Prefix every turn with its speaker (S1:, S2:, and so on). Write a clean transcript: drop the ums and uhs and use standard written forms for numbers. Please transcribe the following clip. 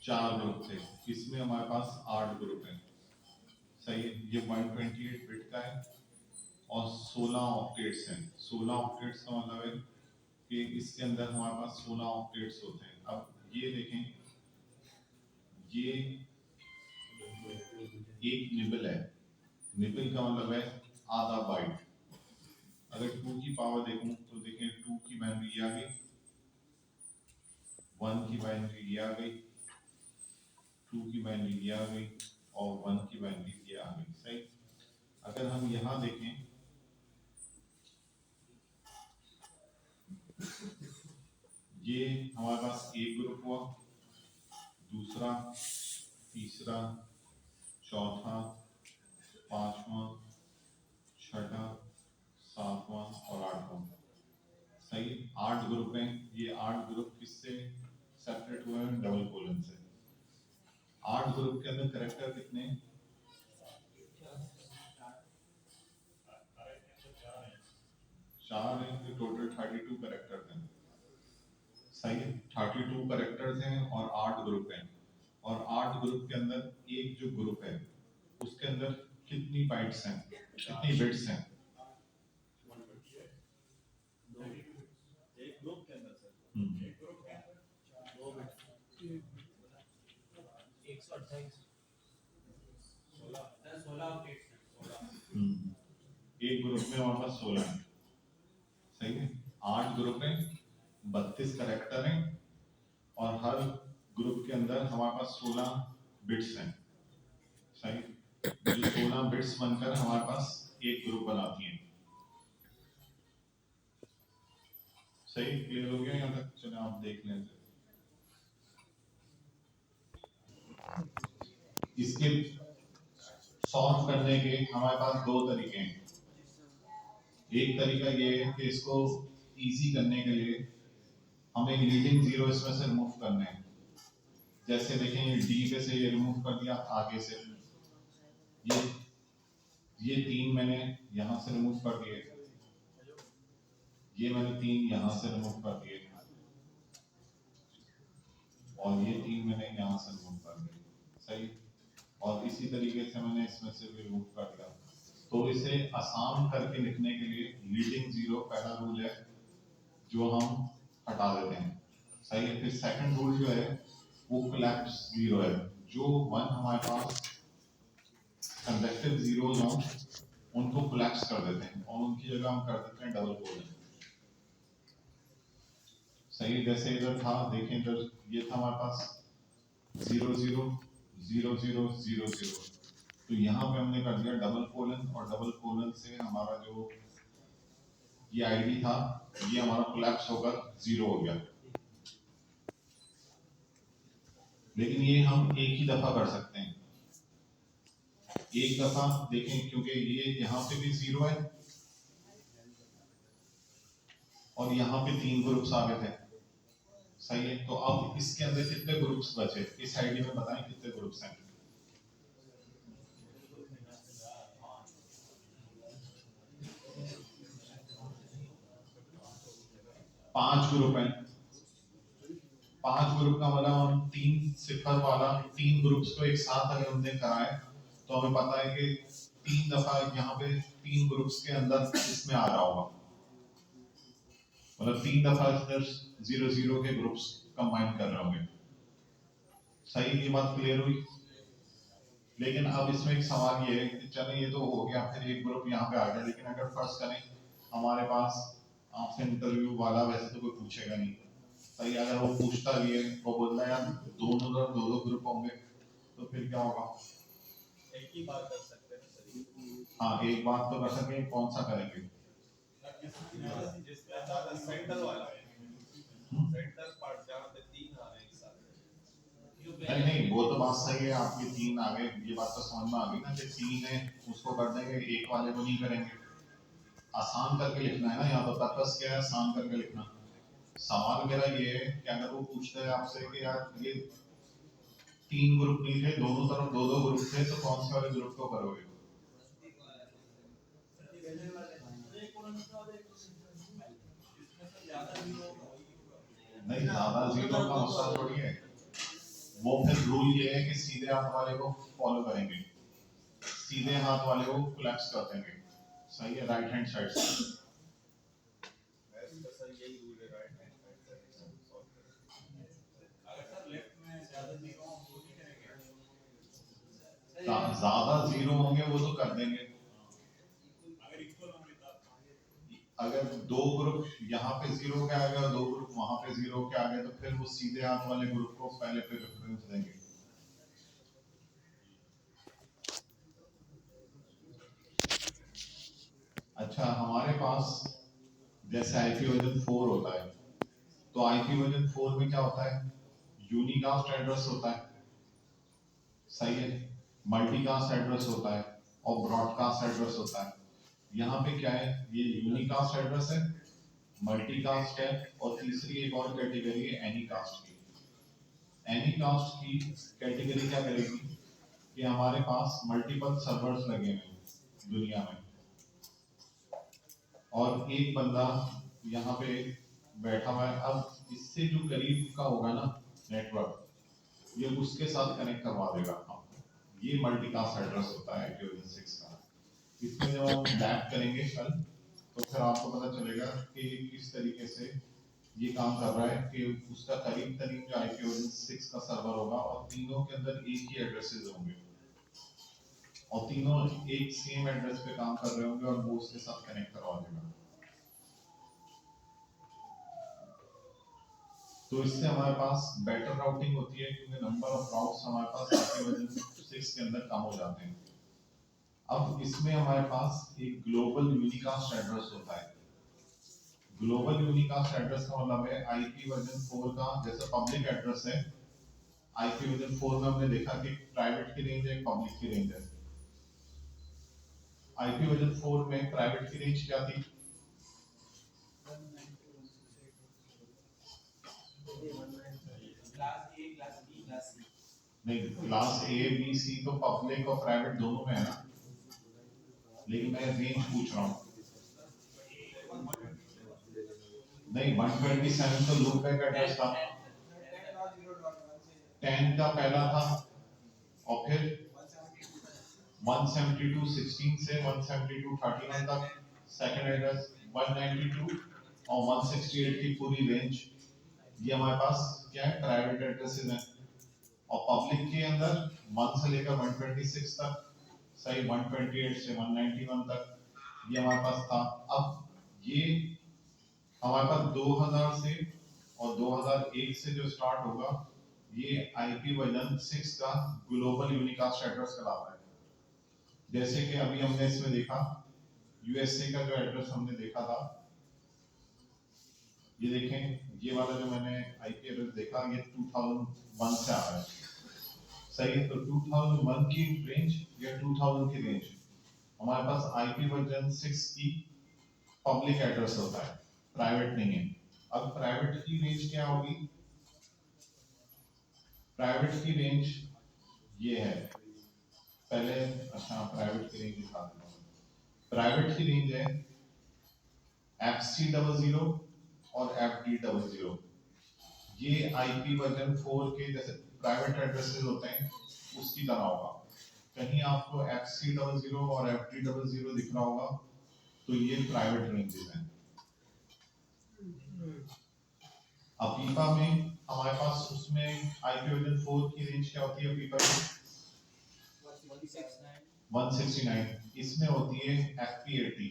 S1: 4 group थे, इसमें हमारे पास 8 ग्रुप हैं। सही है, ये 128 बिट का है और 16 ऑक्टेट्स हैं। 16 ऑक्टेट्स का मतलब है कि इसके अंदर हमारे पास 16 ऑक्टेट्स होते हैं। अब ये देखें, ये एक निबल है। निबल का मतलब है आधा बाइट। अगर 2 की पावर देखूं तो देखें 2 की वैल्यू ये आ गई, 1 की वैल्यू ये आ गई, 2 की वैल्यू ये आ गई और 1 की वैल्यू ये आ गई। सही। अगर हम यहां देखें, ये हमारे पास एक ग्रुप हुआ, दूसरा, तीसरा, चौथा, पांचवा, छठा, सातवां और आठवां। सही। 8 ग्रुप हैं। ये 8 ग्रुप किससे सेपरेट हुए हैं? डबल कोलन से। 8 ग्रुप के अंदर करेक्टर कितने हैं? 4 हैं, तो टोटल 32 करेक्टर्स हैं। सही है, 32 करेक्टर्स हैं और 8 ग्रुप हैं। और 8 ग्रुप के अंदर एक जो ग्रुप है उसके अंदर कितनी बाइट्स हैं, कितनी बिट्स हैं?
S2: एक ग्रुप के अंदर सर, एक ग्रुप के अंदर 2 बिट्स, 128 16 अपडेट्स हैं, 16।
S1: एक ग्रुप में हमारे पास 16 है। सही है, 8 ग्रुप हैं, 32 करेक्टर हैं और हर ग्रुप के अंदर हमारे पास 16 बिट्स हैं। सही। जो 16 बिट्स बनकर हमारे पास एक ग्रुप बनाती हैं। सही, क्लियर हो गया यहाँ तक? चलो आप देख लें। इसके सॉल्व करने के हमारे पास 2 तरीके हैं। एक तरीका ये है कि इसको इजी करने के लिए हमें लीडिंग जीरो इसमें से रिमूव करने हैं। जैसे देखें, डी पे से ये रिमूव कर दिया, आगे से ये 3 मैंने यहां से रिमूव कर दिए, ये मैंने 3 यहां से रिमूव कर दिए और ये 3 मैंने यहां से रिमूव कर दिए। सही। और इसी तरीके से मैंने इसमें से भी रिमूव कर दिया। तो इसे आसान करके लिखने के लिए लीडिंग जीरो पहला रूल है जो हम हटा देते हैं। सही है। फिर सेकंड रूल जो है वो कोलैप्स जीरो है। जो 1 हमारे पास कंसेक्टिव जीरोस हों उनको कोलैप्स कर देते हैं और उनकी जगह हम कर देते हैं डबल कोलन। सही। जैसे इधर था, देखें इधर ये था हमारे पास 0 0 0 0 0 0, तो यहाँ पे हमने कर दिया डबल कोलन और डबल कोलन से हमारा जो ये आईडी था ये हमारा कोलैप्स होकर 0 हो गया। लेकिन ये हम एक ही दफा कर सकते हैं। एक दफा देखें, क्योंकि ये यहाँ पे भी 0 है और यहाँ पे 3 ग्रुप्स आ गए थे। सही है। तो अब इसके अंदर कितने ग्रुप्स बचे? इस आईडी में बताएं कितने ग्रुप्स हैं? 5 ग्रुप हैं। 5 ग्रुप का मतलब हम 3 सिफर वाला 3 ग्रुप्स को एक साथ अगर हमने कराए तो हमें पता है कि 3 दफा यहाँ पे 3 ग्रुप्स के अंदर इसमें आ रहा होगा, मतलब 3 दफा इधर 0 0 के ग्रुप्स कंबाइन कर रहे होंगे। सही, ये बात क्लियर हुई? लेकिन अब इसमें एक सवाल ये है कि चले ये तो हो गया, फिर एक ग्रुप यहाँ पे आ गया, लेकिन अगर फर्स्ट करें हमारे पास आपसे इंटरव्यू वाला वैसे तो कोई पूछेगा नहीं। सही। अगर वो पूछता भी है, वो बोलता है यार दोनों तरफ 2 2 ग्रुप होंगे, तो फिर क्या होगा?
S2: एक ही बात कर सकते हैं सर।
S1: हाँ, एक बात तो कर सकें, कौन सा करेंगे?
S2: जिसमें ज्यादा सेंटर वाला सेंटर पार्ट जहाँ पे 3 आ रहे हैं एक साथ।
S1: नहीं नहीं, वो तो बात सही है आपकी, 3 आ गए, ये बात तो समझ में आ गई ना कि 3 है उसको कर देंगे, एक वाले को नहीं करेंगे। आसान करके लिखना है ना, यहाँ तो पर्पस क्या है? आसान करके लिखना। सवाल मेरा ये है कि अगर वो पूछता है आपसे कि यार ये 3 ग्रुप नहीं थे, दोनों तरफ 2 2 ग्रुप थे, तो कौन से वाले ग्रुप को करोगे? नहीं, ज्यादा जीरो का मसला थोड़ी है, वो फिर रूल ये है कि सीधे हाथ वाले को फॉलो करेंगे, सीधे हाथ वाले को कोलैप्स कर देंगे, सही है, राइट हैंड साइड से।
S2: इसका सर यही रूल है, राइट हैंड साइड से सॉल्व करें।
S3: अगर सर लेफ्ट में ज्यादा जीरो हो तो नहीं करेंगे।
S1: ज्यादा जीरो होंगे वो तो कर देंगे।
S3: अगर इक्वल होंगे तब
S1: अगर दो ग्रुप यहाँ पे जीरो के आ गए और दो ग्रुप वहां पे जीरो के आ गए तो फिर वो सीधे हाथ वाले ग्रुप को पहले पे प्रेफरेंस देंगे। अच्छा, हमारे पास जैसे आईपी वर्जन 4 होता है, तो आईपी वर्जन 4 में क्या होता है, यूनिकास्ट एड्रेस होता है, सही है, मल्टीकास्ट एड्रेस होता है और ब्रॉडकास्ट एड्रेस होता है। यहाँ पे क्या है, ये यूनिकास्ट एड्रेस है, मल्टीकास्ट है और तीसरी एक और कैटेगरी है एनीकास्ट की। एनीकास्ट की कैटेगरी क्या करेगी कि हमारे पास मल्टीपल सर्वर्स लगे हुए हैं दुनिया में और एक बंदा यहाँ पे बैठा हुआ है, अब इससे जो करीब का होगा ना नेटवर्क, ये उसके साथ कनेक्ट करवा देगा आपको। ये मल्टीकास्ट एड्रेस होता है IPv6 का। इसमें जब हम लैब करेंगे कल तो फिर आपको पता चलेगा कि किस तरीके से ये काम कर रहा है, कि उसका करीब तरीब जो IPv6 का सर्वर होगा और तीनों के अंदर एक ही एड्रेसेस होंगे और तीनों एक सेम एड्रेस पे काम कर रहे होंगे और वो उसके साथ कनेक्ट करवा देगा। तो इससे हमारे पास बेटर राउटिंग होती है क्योंकि नंबर ऑफ राउट्स हमारे पास IPv6 के अंदर कम हो जाते हैं। अब इसमें हमारे पास एक ग्लोबल यूनिकास्ट एड्रेस होता है। ग्लोबल यूनिकास्ट एड्रेस का मतलब है आईपी वर्जन 4 का जैसे पब्लिक एड्रेस है, आईपी वर्जन 4 में हमने देखा कि प्राइवेट की रेंज है, पब्लिक की रेंज है। आईपी वर्जन 4 में प्राइवेट की रेंज क्या थी,
S3: class A class B class C.
S1: नहीं, क्लास ए बी सी तो पब्लिक और प्राइवेट दोनों में है ना, लेकिन मैं रेंज पूछ रहा हूँ। नहीं, 127 तो लूपबैक एड्रेस था, 10 का पहला था और फिर 172 16 से 172 31 तक सेकंड एड्रेस, 192 और 168 की पूरी रेंज, ये हमारे पास क्या है, प्राइवेट एड्रेसेस हैं। और पब्लिक के अंदर 1 से लेकर 126 तक, सही, 128 से 191 तक ये हमारे पास था। अब ये हमारे पास 2000 से और 2001 से जो स्टार्ट होगा, ये आईपी वर्जन 6 का ग्लोबल यूनिकास्ट एड्रेस कहलाता है। जैसे कि अभी हमने इसमें देखा यूएसए का जो एड्रेस हमने देखा था, ये देखें, ये वाला जो मैंने आईपी एड्रेस देखा ये 2001 से आ रहा है, सही है। तो 2001 की रेंज या 2000 की रेंज, हमारे पास आईपी वर्जन 6 की पब्लिक एड्रेस होता है, प्राइवेट नहीं है। अब प्राइवेट की रेंज क्या होगी, प्राइवेट की रेंज ये है, पहले अच्छा प्राइवेट की रेंज दिखा देता हूं। प्राइवेट की रेंज है FC00 और FD00। ये आईपी वर्जन 4 के जैसे प्राइवेट एड्रेसेस होते हैं उसकी तरह होगा। कहीं आपको FC00 और FD00 दिख रहा होगा तो ये प्राइवेट रेंजेस हैं। अपीपा में हमारे पास उसमें आईपी वर्जन 4 की रेंज क्या होती है, अपीपा में 169, इसमें होती है FP80।